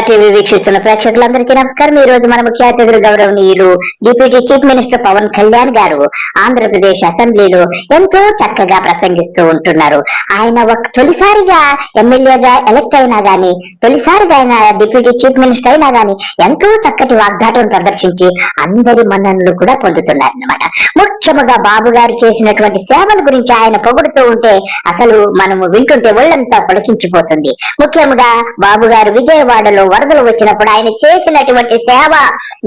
TV వీక్షిస్తున్న ప్రేక్షకులందరికీ నమస్కారం. ఈ రోజు మన ముఖ్య అతిథులు గౌరవనీయులు deputy chief minister Pawan Kalyan గారు ఆంధ్రప్రదేశ్ అసెంబ్లీలో ఎంతో చక్కగా ప్రసంగిస్తూ ఉంటున్నారు. ఆయన తొలిసారిగా ఎమ్మెల్యేగా ఎలక్ట్ అయినా గానీ, తొలిసారిగా ఆయన డిప్యూటీ చీఫ్ మినిస్టర్ అయినా గానీ ఎంతో చక్కటి వాగ్దాటం ప్రదర్శించి అందరి మన్ననలు కూడా పొందుతున్నారన్నమాట. ముఖ్యముగా బాబు గారు చేసినటువంటి సేవల గురించి ఆయన పొగుడుతూ ఉంటే అసలు మనము వింటుంటే ఒళ్ళంతా పొలకించిపోతుంది. ముఖ్యంగా బాబు గారు విజయవాడలో వరదలు వచ్చినప్పుడు ఆయన చేసినటువంటి సేవ,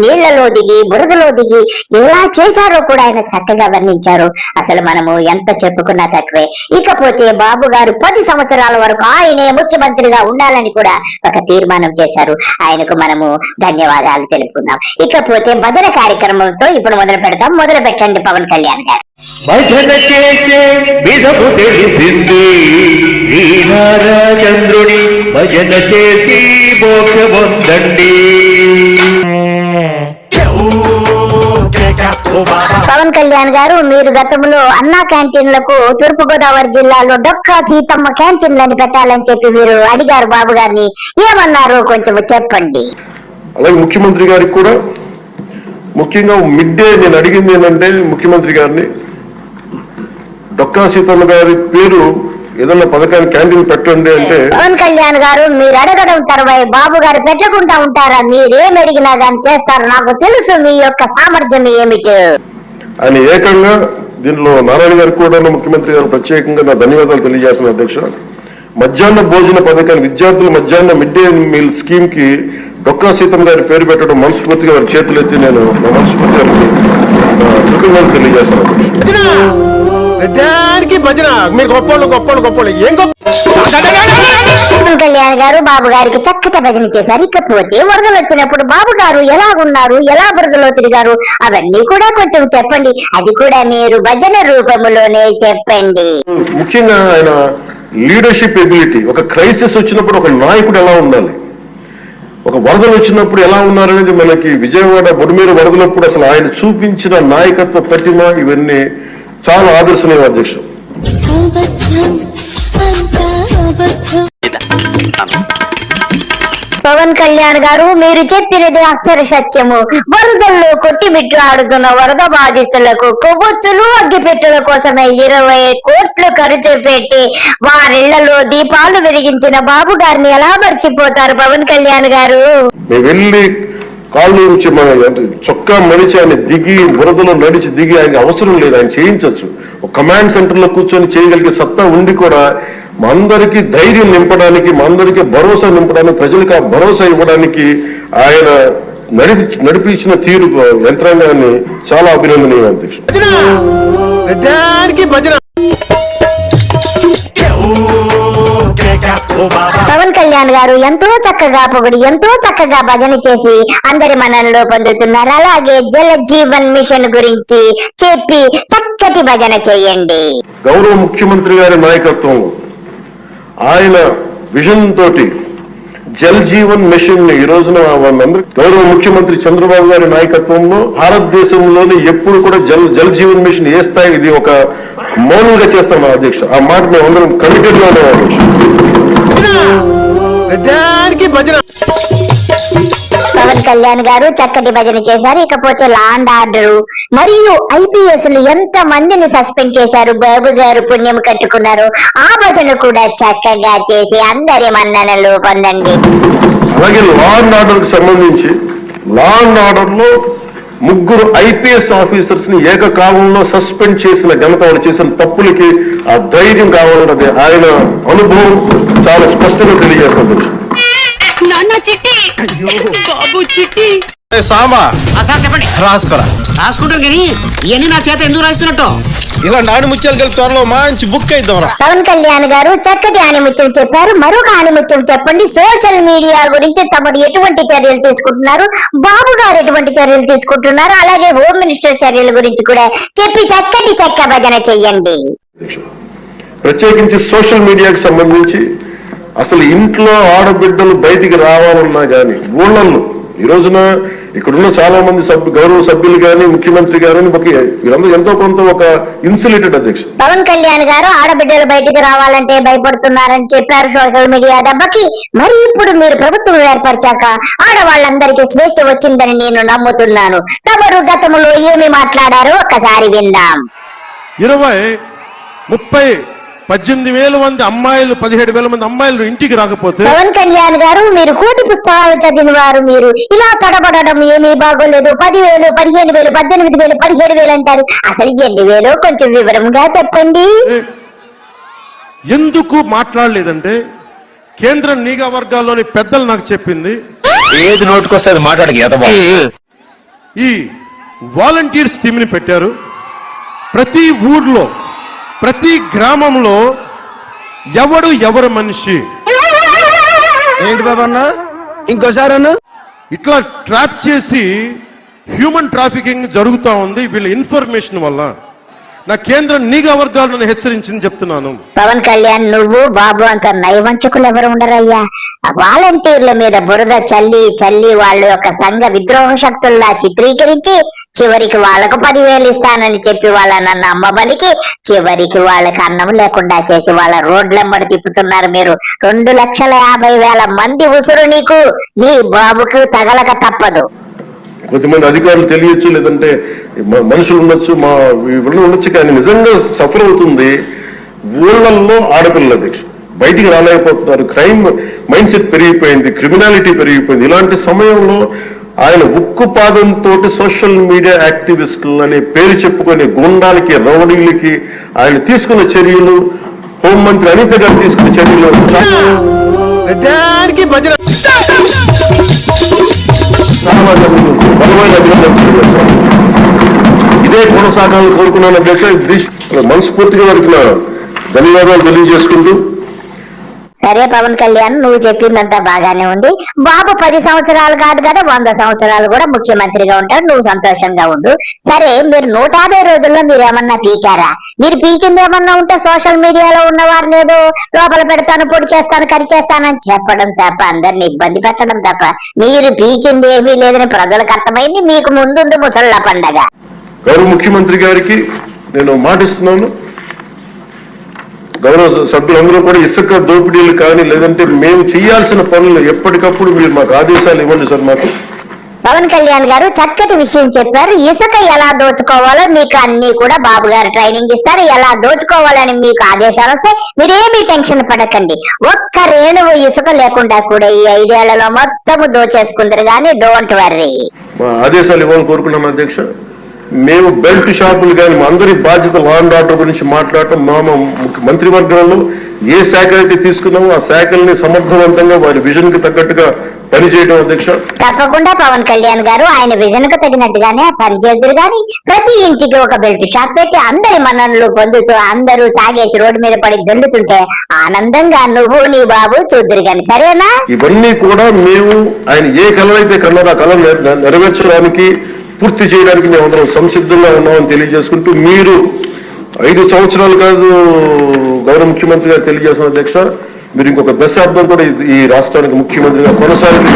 నీళ్లలో దిగి బురదలో దిగి ఎలా చేశారో కూడా ఆయన చక్కగా వర్ణించారు. అసలు మనము ఎంత చెప్పుకున్నా తక్కువే. ఇకపోతే బాబు గారు 10 సంవత్సరాల వరకు ఆయనే ముఖ్యమంత్రిగా ఉండాలని కూడా ఒక తీర్మానం చేశారు. ఆయనకు మనము ధన్యవాదాలు తెలుపుకున్నాం. ఇకపోతే భజన కార్యక్రమంతో ఇప్పుడు మొదలు పెడతాం. మొదలు పెట్టండి పవన్ కళ్యాణ్ గారు. భజన చేసే విధము తెలిసింది చంద్రుని భజన చేసి మోక్షమొందండి. పవన్ కళ్యాణ్ గారు, మీరు గతంలో అన్నా క్యాంటీన్లకు తూర్పు గోదావరి జిల్లాలో డొక్కా సీతమ్మ క్యాంటీన్లని పెట్టాలని చెప్పి మీరు అడిగారు బాబు గారిని. ఏమన్నారు కొంచెం చెప్పండి. అలాగే ముఖ్యమంత్రి గారికి కూడా ముఖ్యంగా మిడ్ డే నేను అడిగింది ఏంటంటే, ముఖ్యమంత్రి గారిని డొక్కా సీతమ్మ గారి పేరు ఏదన్నా పథకాన్ని క్యాంటీన్ పెట్టండి అంటే, పవన్ కళ్యాణ్ గారు మీరు అడగడం తర్వాత బాబు గారు పెట్టకుండా ఉంటారా? మీరేం అడిగినా కానీ చేస్తారు. నాకు తెలుసు మీ యొక్క సామర్థ్యం ఏమిటి. ఆయన ఏకంగా దీనిలో నారాయణ గారికి కూడా ముఖ్యమంత్రి గారు ప్రత్యేకంగా నా ధన్యవాదాలు తెలియజేస్తున్న అధ్యక్ష. మధ్యాహ్న భోజన పథకాన్ని, విద్యార్థుల మధ్యాహ్న మిడ్ డే మీల్ స్కీమ్ కి డొక్కా సీతమ్మ గారి పేరు పెట్టడం మనస్ఫూర్తిగా వారి చేతులెత్తి నేను నా మనస్ఫూర్తిగా కృతజ్ఞతలు తెలియజేస్తాను. పవన్ కళ్యాణ్ గారు బాబు గారికి చక్కటి భజన చేశారు. ఇకపోతే వరదలు వచ్చినప్పుడు బాబు గారు ఎలా ఉన్నారు, ఎలా వరదలో తిరిగారు, అవన్నీ కూడా కొంచెం చెప్పండి. అది కూడా మీరు భజన రూపంలోనే చెప్పండి. ముఖ్యంగా ఆయన లీడర్షిప్ ఎబిలిటీ, ఒక క్రైసిస్ వచ్చినప్పుడు ఒక నాయకుడు ఎలా ఉండాలి, ఒక వరదలు వచ్చినప్పుడు ఎలా ఉన్నారనేది మనకి విజయవాడ బొడిమీర వరదలప్పుడు అసలు ఆయన చూపించిన నాయకత్వ ప్రతిమ ఇవన్నీ చాలా ఆదర్శనీయం అధ్యక్ష. పవన్ కళ్యాణ్ గారు, మీరు చెప్పినది అక్షర సత్యము. వరదల్లో కొట్టిమిట్టు ఆడుతున్న వరద బాధితులకు కొవ్వొత్తులు, అగ్గిపెట్టెల కోసమే 20 కోట్లు ఖర్చు పెట్టి వారిళ్లలో దీపాలు వెలిగించిన బాబు గారిని ఎలా మర్చిపోతారు పవన్ కళ్యాణ్ గారు? వెళ్ళి కాళ్ళు నుంచి మన చొక్కా మరిచి ఆయన దిగి బురదలో నడిచి దిగి ఆయన అవసరం లేదు, ఆయన చేయించవచ్చు. ఒక కమాండ్ సెంటర్ లో కూర్చొని చేయగలిగే సత్తా ఉండి కూడా మా అందరికీ ధైర్యం నింపడానికి, మా అందరికీ భరోసా నింపడానికి, ప్రజలకు ఆ భరోసా ఇవ్వడానికి ఆయన నడిపించిన తీరు యంత్రాంగాన్ని చాలా అభినందనీయం అధ్యక్ష. పవన్ కళ్యాణ్ గారు ఎంతో చక్కగా పొగిడి, ఎంతో చక్కగా భజన చేసి అందరి మనలో పొందుతున్నారు. అలాగే జల జీవన్ మిషన్ గురించి చెప్పి చక్కటి భజన చేయండి. గౌరవ ముఖ్యమంత్రి గారి నాయకత్వం, ఆయన విజన్ తోటి జల్ జీవన్ మిషన్ ని ఈ రోజున గౌరవ ముఖ్యమంత్రి చంద్రబాబు గారి నాయకత్వంలో భారతదేశంలోని ఎప్పుడు కూడా జల్ జీవన్ మిషన్ ఏ స్థాయి, ఇది ఒక మౌనంగా చేస్తాం అధ్యక్ష. ఆ మాట మేము అందరం కమిటెడ్ గా ఉన్నాం అధ్యక్ష. పవన్ కళ్యాణ్ గారు చక్కటి భజన చేశారు. ఇకపోతే లా అండ్ ఆర్డర్ మరియు IPS ఎంత మందిని సస్పెండ్ చేశారు, బాబు గారు పుణ్యం కట్టుకున్నారు. ఆ భజన కూడా చక్కగా చేసి అందరి మన్ననలు పొందండి. అలాగే లా అండ్ ఆర్డర్ కి సంబంధించి లా అండ్ ఆర్డర్ లో 3 IPS ఆఫీసర్స్ ని ఏకకాలంలో సస్పెండ్ చేసిన ఘనత, వాళ్ళు చేసిన తప్పులకి ఆ ధైర్యం కావాలన్నది ఆయన అనుభవం చాలా స్పష్టంగా తెలియజేస్తుంది. ఇవన్నీ నా చేత ఎందుకు రాస్తున్నట్టు ఇలా ఆణిముత్యాలు కలిపి త్వరలో మంచి బుక్ అయిద్దాం. పవన్ కళ్యాణ్ గారు చక్కటి ఆణిముత్యం చెప్పారు. మరొక ఆణిముత్యం చెప్పండి. సోషల్ మీడియా గురించి తమరు ఎటువంటి చర్యలు తీసుకుంటున్నారు, బాబు గారు ఎటువంటి చర్యలు తీసుకుంటున్నారు, అలాగే హోమ్ మినిస్టర్ చర్యల గురించి కూడా చెప్పి చక్కటి చక్క భజన చెయ్యండి. ప్రత్యేకించి సోషల్ మీడియాకి సంబంధించి అసలు ఇంట్లో ఆడబిడ్డలు బయటికి రావాలన్నా కానీ ఊళ్ళల్లో ఈ రోజున ఇక్కడున్న చాలా మంది గౌరవ సభ్యులు కానీ ముఖ్యమంత్రి గారు వీళ్ళందరూ ఎంతో కొంత ఒక ఇన్సులేటెడ్ అధ్యక్ష. పవన్ కళ్యాణ్ గారు ఆడబిడ్డలు బయటికి రావాలంటే భయపడుతున్నారని చెప్పారు సోషల్ మీడియా దెబ్బకి. మరి ఇప్పుడు మీరు ప్రభుత్వం ఏర్పరిచాక ఆడవాళ్ళందరికీ స్వేచ్ఛ వచ్చిందని నేను నమ్ముతున్నాను. తమరు గతంలో ఏమి మాట్లాడారో ఒక్కసారి విందాం. 20, 30, 18,000 మంది అమ్మాయిలు, 17,000 మంది అమ్మాయిలు ఇంటికి రాకపోతే పవన్ కళ్యాణ్ గారు మీరు కోటి పుస్తకాలు చదివిన వారు, మీరు ఇలా తడబడడం ఏమీ బాగోలేదు. 10,000, 15,000, 18,000, 17,000 అంటారు. అసలు ఎన్ని వేలో కొంచెం వివరంగా చెప్పండి. ఎందుకు మాట్లాడలేదంటే కేంద్ర నిఘా వర్గాల్లోని పెద్దలు నాకు చెప్పింది, ఏది నోటుకొస్తే అది మాట్లాడక ఈ వాలంటీర్స్ టీమ్ ని పెట్టారు. ప్రతి ఊర్లో, ప్రతి గ్రామంలో ఎవరు మనిషి ఏంటి బాబా అన్న ఇంకోసారి అన్న ఇట్లా ట్రాప్ చేసి హ్యూమన్ ట్రాఫికింగ్ జరుగుతా ఉంది వీళ్ళ ఇన్ఫర్మేషన్ వల్ల. నా కేంద్ర నిఘా వర్గాలను హెచ్చరించింది చెప్తున్నాను. పవన్ కళ్యాణ్ నువ్వు బాబు అంత నయవంచకులు ఎవరు ఉండరయ్యా. వాలంటీర్ల మీద బురద చల్లి వాళ్ళ యొక్క సంఘ విద్రోహ శక్తుల్లా చిత్రీకరించి చివరికి వాళ్లకు 10,000 ఇస్తానని చెప్పి వాళ్ళ నమ్మబలికి చివరికి వాళ్ళకి అన్నం లేకుండా చేసి వాళ్ళ రోడ్లెమ్మడి తిప్పుతున్నారు మీరు. 2,50,000 మంది ఉసురు నీకు, నీ బాబుకు తగలక తప్పదు. కొంతమంది అధికారులు తెలియచ్చు, లేదంటే మనుషులు ఉండొచ్చు, ఉండొచ్చు, కానీ నిజంగా సఫర్ అవుతుంది ఊళ్ళల్లో ఆడపిల్లల అధ్యక్ష. బయటికి రాలేకపోతున్నారు. క్రైమ్ మైండ్ సెట్ పెరిగిపోయింది, క్రిమినాలిటీ పెరిగిపోయింది. ఇలాంటి సమయంలో ఆయన ఉక్కుపాదంతో సోషల్ మీడియా యాక్టివిస్టులు అనే పేరు చెప్పుకునే గుండాలకి, రౌడీలకి ఆయన తీసుకున్న చర్యలు, హోంమంత్రి అనిత గారు తీసుకున్న చర్యలు బలమైన అభినందనలు. ఇదే కొనసాగాలని కోరుకున్నాను అధ్యక్ష. మనస్ఫూర్తిగా వారికి ధన్యవాదాలు తెలియజేసుకుంటూ. సరే పవన్ కళ్యాణ్, నువ్వు చెప్పిందంతా బాగానే ఉంది. బాబు 10 సంవత్సరాలు కాదు కదా, 100 సంవత్సరాలు కూడా ముఖ్యమంత్రిగా ఉంటాడు. నువ్వు సంతోషంగా ఉండు. సరే, మీరు 150 రోజుల్లో మీరు ఏమన్నా పీకారా? మీరు పీకింది ఏమన్నా ఉంటే సోషల్ మీడియాలో ఉన్న వారిని ఏదో లోపల పెడతాను, పొడి చేస్తాను, కరి చేస్తానని చెప్పడం తప్ప, అందరిని ఇబ్బంది పెట్టడం తప్ప మీరు పీకింది ఏమీ లేదని ప్రజలకు అర్థమైంది. మీకు ముందుంది ముసళ్ళ పండగ. గౌరవ ముఖ్యమంత్రి గారికి నేను మాటిస్తున్నాను, గౌరవ సభ్యులందరూ కూడా ఇసుక దోపిడీలు కానీ, లేదంటే మేము చేయాల్సిన పనులు ఎప్పటికప్పుడు మీరు మాకు ఆదేశాలు ఇవ్వండి సార్. మాకు పవన్ కళ్యాణ్ గారు చక్కటి విషయం చెప్పారు. ఇసుక ఎలా దోచుకోవాలో మీకు అన్ని కూడా బాబు గారు ట్రైనింగ్ ఇస్తారు. ఎలా దోచుకోవాలని మీకు ఆదేశాలు వస్తాయి. మీరేమీ టెన్షన్ పడకండి. ఒక్క రేణువు ఇసుక లేకుండా కూడా ఈ 5 ఏళ్లలో మొత్తము దోచేసుకుందరు కానీ డోంట్ వర్రీ. మా ఆదేశాలు ఇవ్వాలని కోరుకున్నాను అధ్యక్ష. మేము బెల్ట్ షాపులు కానీ మా అందరి బాధ్యత లా అండ్ ఆర్డర్ గురించి మాట్లాడటం, మా మంత్రివర్గంలో ఏ శాఖ అయితే తీసుకున్నామో ఆ శాఖల్ని సమర్థవంతంగా వారి విజన్ కి తగ్గట్టుగా పనిచేయడం అధ్యక్ష. తప్పకుండా పవన్ కళ్యాణ్ గారు ఆయన విజన్ కు తగినట్టుగానే పనిచేద్దరు కానీ ప్రతి ఇంటికి ఒక బెల్ట్ షాప్ పెట్టి అందరి మన్ననలు పొందుతూ అందరూ తాగేసి రోడ్డు మీద పడి దొల్లుతుంటే ఆనందంగా నువ్వు నీ బాబు చూద్దరు కానీ, సరేనా? ఇవన్నీ కూడా మేము ఆయన ఏ కళ అయితే కన్నారో ఆ కళ నెరవేర్చడానికి, పూర్తి చేయడానికి మేమందరం సంసిద్ధంగా ఉన్నామని తెలియజేసుకుంటూ, మీరు 5 సంవత్సరాలు కాదు గౌరవ ముఖ్యమంత్రి గారు తెలియజేసిన అధ్యక్ష, మీరు ఇంకొక దశాబ్దం కూడా ఈ రాష్ట్రానికి ముఖ్యమంత్రిగా కొనసాగి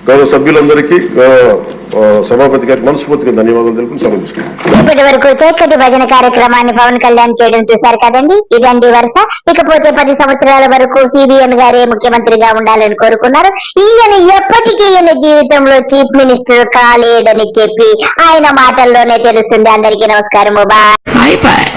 గౌరవ సభ్యులందరికీ, సభాపతి గారికి మనస్ఫూర్తిగా ధన్యవాదాలు తెలుపుకుని సమర్థిస్తున్నాను. ఇప్పటి వరకు చక్కటి భజన కార్యక్రమాన్ని పవన్ కళ్యాణ్ చేయడం చూశారు కదండి. ఇదండి వరుస. ఇకపోతే 10 సంవత్సరాల వరకు సిబిఎన్ గారే ముఖ్యమంత్రిగా ఉండాలని కోరుకున్నారు. ఈయన ఎప్పటికీ ఈయన జీవితంలో చీఫ్ మినిస్టర్ కాలేడని చెప్పి ఆయన మాటల్లోనే తెలుస్తుంది. అందరికీ నమస్కారము. బాయ్.